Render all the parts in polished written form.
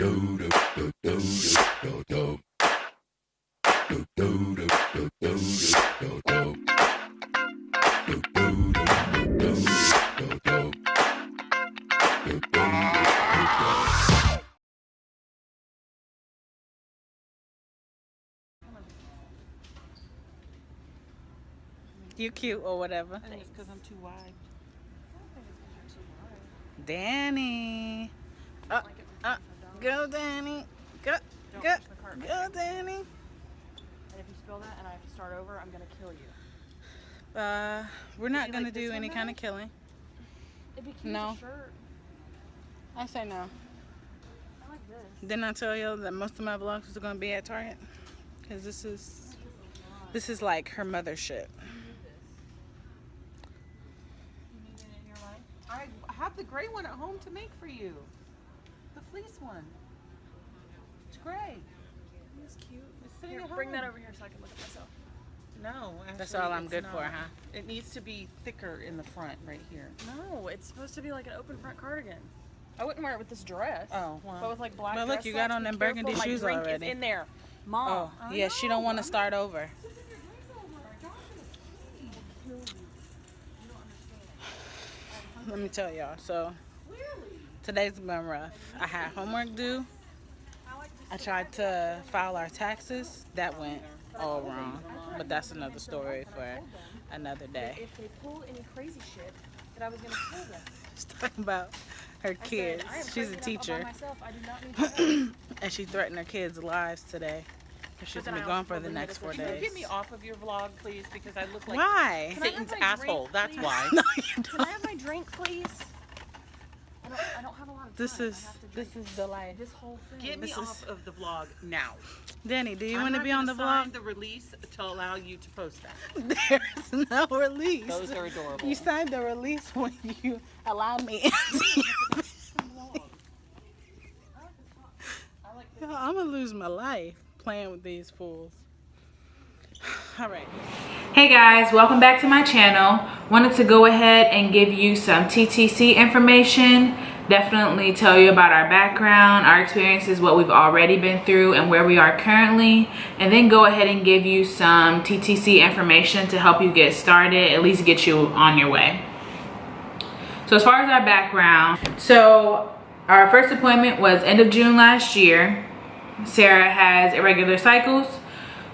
You cute or whatever. I think it's because I'm too wide. Danny. Go, Danny. Go, Danny. And if you spill that and I have to start over, I'm going to kill you. We're not going to do any kind of killing. It'd be cute No. shirt. I say no. I like this. Didn't I tell you that most of my vlogs are going to be at Target? Because this is like her mother shit. I have the gray one at home to make for you. The fleece one. It's gray. It's cute. It's sitting Here, at home. bring that over here so I can look at myself. No, actually, That's all I'm it's good not. for, huh? It needs to be thicker in the front right here. No, it's supposed to be like an open front cardigan. I wouldn't wear it with this dress. Oh, well. But with like black But look, dress you got socks, on be them careful, burgundy my shoes drink already. Is in there. Mom. Oh, yeah, she don't want to start over. Let me tell y'all. So, today's been rough. I had homework due. I tried to file our taxes. That went all wrong. But that's another story for another day. If they pull any crazy shit, that I was going to kill them. She's talking about her kids. I am She's a crazy enough all by teacher. myself. I do not need your help. And she threatened her kids' lives today. She's going to be gone for the next 4 Can you days. get me off of your vlog, please? Because I look like Why? Can I have Satan's my asshole. drink, That's please? why. No, you Can I don't. have my drink, please? I don't have a lot of time. This I is have to drink the life. this whole thing. Get me This off of the vlog now. Danny, do you I'm want to not be on the gonna sign vlog? the release to allow you to post that. There's no release. Those are adorable. You signed the release when you allowed me. I'm gonna lose my life playing with these fools. All right. Hey guys, welcome back to my channel. Wanted to go ahead and give you some TTC information. Definitely tell you about our background, our experiences, what we've already been through, and where we are currently. And then go ahead and give you some TTC information to help you get started, at least get you on your way. So as far as our background, so our first appointment was end of June last year. Sarah has irregular cycles.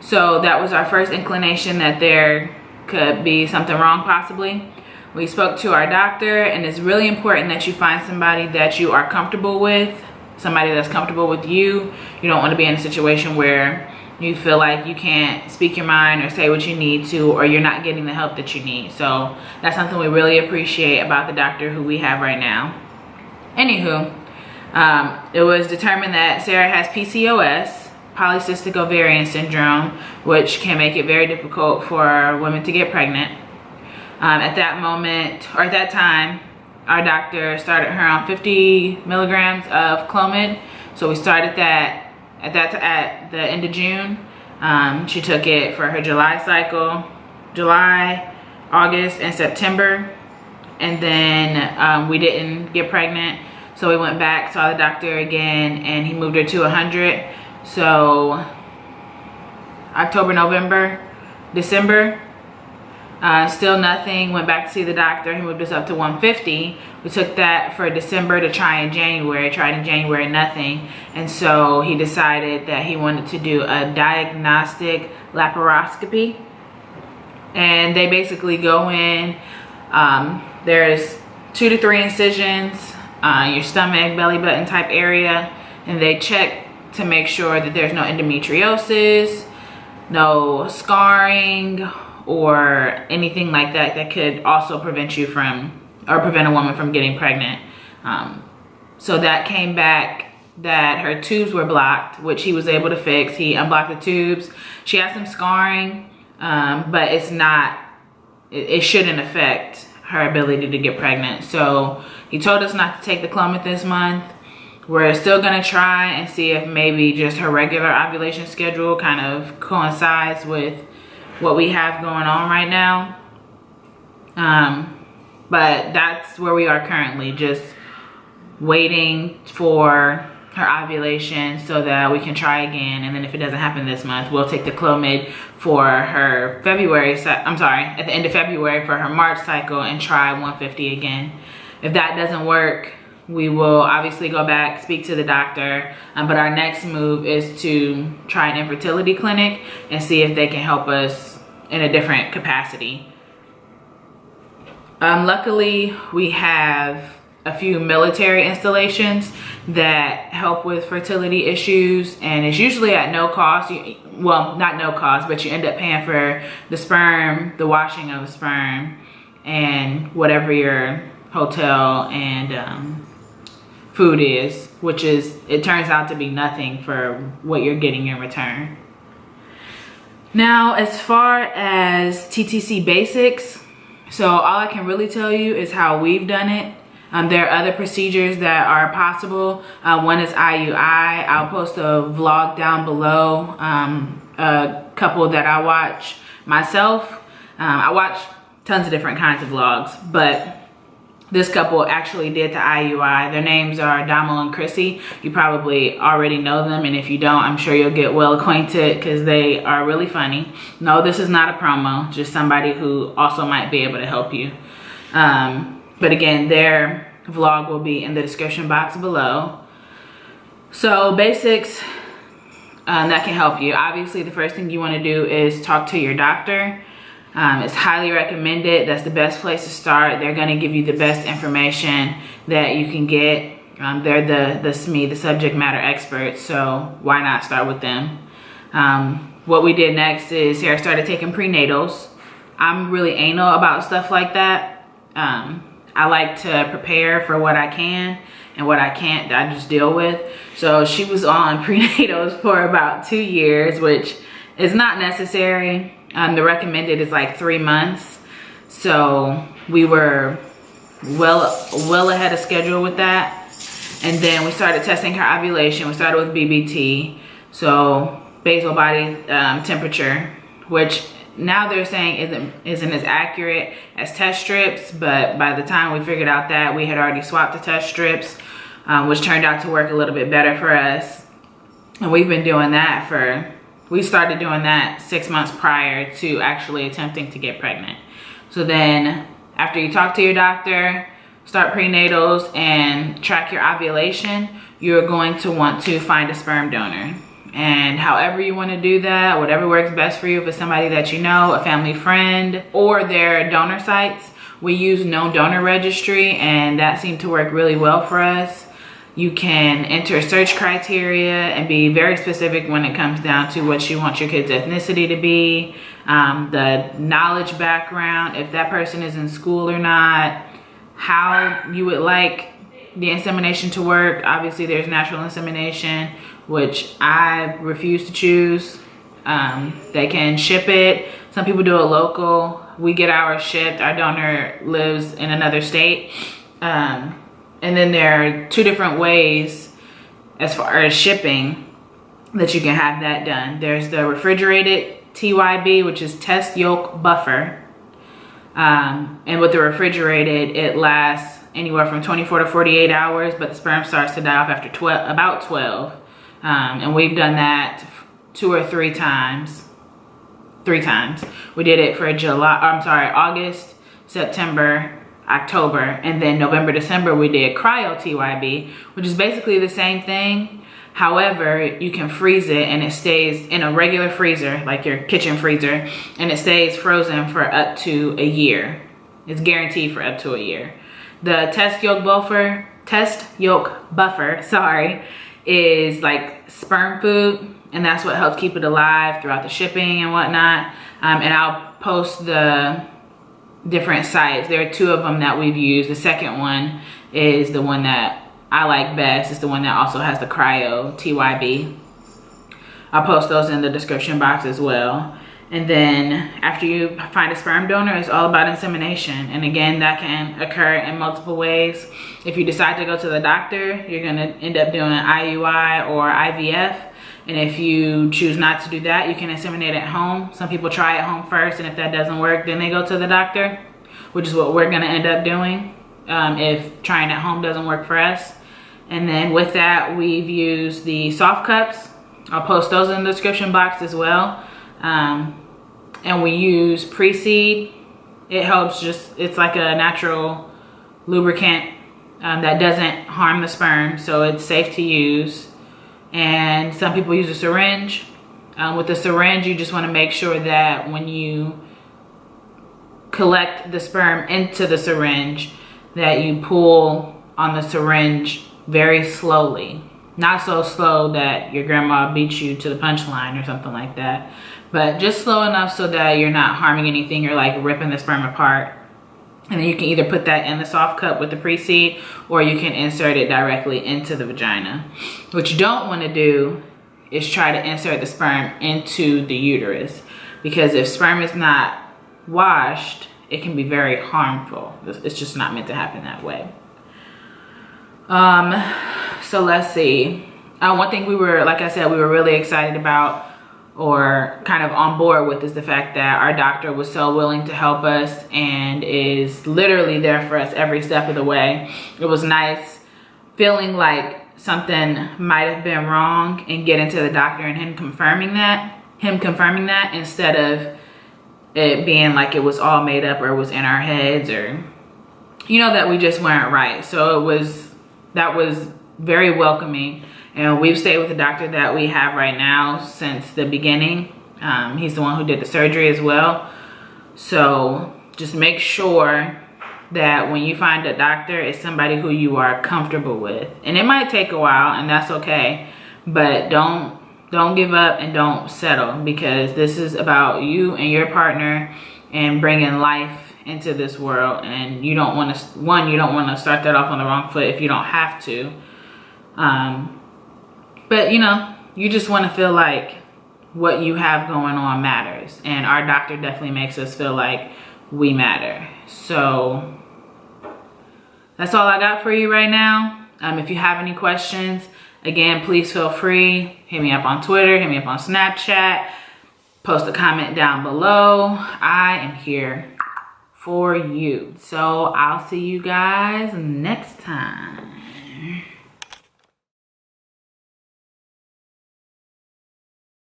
So that was our first inclination that there could be something wrong possibly. We spoke to our doctor, and it's really important that you find somebody that you are comfortable with, somebody that's comfortable with you. You don't want to be in a situation where you feel like you can't speak your mind or say what you need to, or you're not getting the help that you need. So that's something we really appreciate about the doctor who we have right now. Anywho, it was determined that Sarah has PCOS, polycystic ovarian syndrome, which can make it very difficult for women to get pregnant. At that moment, or at that time, our doctor started her on 50 milligrams of Clomid. So we started that at the end of June. She took it for her July cycle, July, August, and September. And then we didn't get pregnant. So we went back, saw the doctor again, and he moved her to 100. So October, November, December, still nothing. Went back to see the doctor. He moved us up to 150. We took that for December to try in January. Tried in January, nothing. And so he decided that he wanted to do a diagnostic laparoscopy. And they basically go in. There's 2 to 3 incisions, your stomach, belly button type area, and they check to make sure that there's no endometriosis, no scarring, or anything like that that could also prevent you from, or prevent a woman from getting pregnant. So that came back that her tubes were blocked, which he was able to fix. He unblocked the tubes. She has some scarring, but it shouldn't affect her ability to get pregnant. So he told us not to take the Clomid this month. We're still gonna try and see if maybe just her regular ovulation schedule kind of coincides with what we have going on right now. But that's where we are currently, just waiting for her ovulation so that we can try again. And then if it doesn't happen this month, we'll take the Clomid for her February, at the end of February for her March cycle and try 150 again. If that doesn't work, we will obviously go back, speak to the doctor, but our next move is to try an infertility clinic and see if they can help us in a different capacity. Luckily, we have a few military installations that help with fertility issues, and it's usually at no cost. Well, not no cost, but you end up paying for the sperm, the washing of the sperm, and whatever your hotel and food is, which is, it turns out to be nothing for what you're getting in return. Now, as far as TTC basics, so all I can really tell you is how we've done it. There are other procedures that are possible. One is IUI. I'll post a vlog down below, a couple that I watch myself. I watch tons of different kinds of vlogs, but this couple actually did the IUI. Their names are Damo and Chrissy. You probably already know them, and if you don't, I'm sure you'll get well acquainted because they are really funny. No, this is not a promo, just somebody who also might be able to help you. But again, their vlog will be in the description box below. So basics that can help you. Obviously, the first thing you want to do is talk to your doctor. It's highly recommended. That's the best place to start. They're going to give you the best information that you can get. They're the SME, the subject matter experts, so why not start with them? What we did next is Sarah started taking prenatals. I'm really anal about stuff like that. I like to prepare for what I can, and what I can't, I just deal with. So she was on prenatals for about 2 years, which is not necessary. The recommended is like 3 months. So we were well ahead of schedule with that. And then we started testing her ovulation. We started with BBT, so basal body temperature, which now they're saying isn't as accurate as test strips, but by the time we figured out that, we had already swapped the test strips, which turned out to work a little bit better for us. And we've been doing that we started doing that 6 months prior to actually attempting to get pregnant. So then after you talk to your doctor, start prenatals and track your ovulation, you're going to want to find a sperm donor. And however you want to do that, whatever works best for you, if it's somebody that you know, a family friend, or their donor sites. We use Known Donor Registry, and that seemed to work really well for us. You can enter search criteria and be very specific when it comes down to what you want your kid's ethnicity to be, the knowledge background, if that person is in school or not, how you would like the insemination to work. Obviously, there's natural insemination, which I refuse to choose. They can ship it. Some people do it local. We get ours shipped. Our donor lives in another state. And then there are 2 different ways as far as shipping that you can have that done. There's the refrigerated TYB, which is test yolk buffer. And with the refrigerated, it lasts anywhere from 24 to 48 hours, but the sperm starts to die off after about 12. And we've done that 2 or 3 times. 3 times. We did it for August, September, October, and then November, December, we did cryo TYB, which is basically the same thing. However, you can freeze it and it stays in a regular freezer, like your kitchen freezer, and it stays frozen for up to a year. It's guaranteed for up to a year. The test yolk buffer, is like sperm food, and that's what helps keep it alive throughout the shipping and whatnot. And I'll post the different sites. There are 2 of them that we've used. The second one is the one that I like best. It's the one that also has the cryo TYB. I'll post those in the description box as well. And then after you find a sperm donor, it's all about insemination. And again, that can occur in multiple ways. If you decide to go to the doctor, you're gonna end up doing IUI or IVF. And if you choose not to do that, you can inseminate at home. Some people try at home first, and if that doesn't work, then they go to the doctor, which is what we're gonna end up doing if trying at home doesn't work for us. And then with that, we've used the soft cups. I'll post those in the description box as well. And we use pre-seed. It helps it's like a natural lubricant that doesn't harm the sperm, so it's safe to use. And some people use a syringe. With the syringe, you just want to make sure that when you collect the sperm into the syringe, that you pull on the syringe very slowly. Not so slow that your grandma beats you to the punchline or something like that, but just slow enough so that you're not harming anything or like ripping the sperm apart. And then you can either put that in the soft cup with the pre-seed, or you can insert it directly into the vagina. What you don't want to do is try to insert the sperm into the uterus, because if sperm is not washed, it can be very harmful. It's just not meant to happen that way. So let's see. One thing we were, like I said, we were really excited about, or kind of on board with, is the fact that our doctor was so willing to help us and is literally there for us every step of the way. It was nice feeling like something might have been wrong and getting to the doctor and him confirming that instead of it being like it was all made up or it was in our heads, or that we just weren't right. So that was very welcoming. And we've stayed with the doctor that we have right now since the beginning. He's the one who did the surgery as well. So just make sure that when you find a doctor, it's somebody who you are comfortable with. And it might take a while, and that's okay. But don't give up and don't settle, because this is about you and your partner and bringing life into this world. And you don't want to, you don't want to start that off on the wrong foot if you don't have to. But you just want to feel like what you have going on matters. And our doctor definitely makes us feel like we matter. So that's all I got for you right now. If you have any questions, again, please feel free. Hit me up on Twitter, hit me up on Snapchat, post a comment down below. I am here for you. So I'll see you guys next time.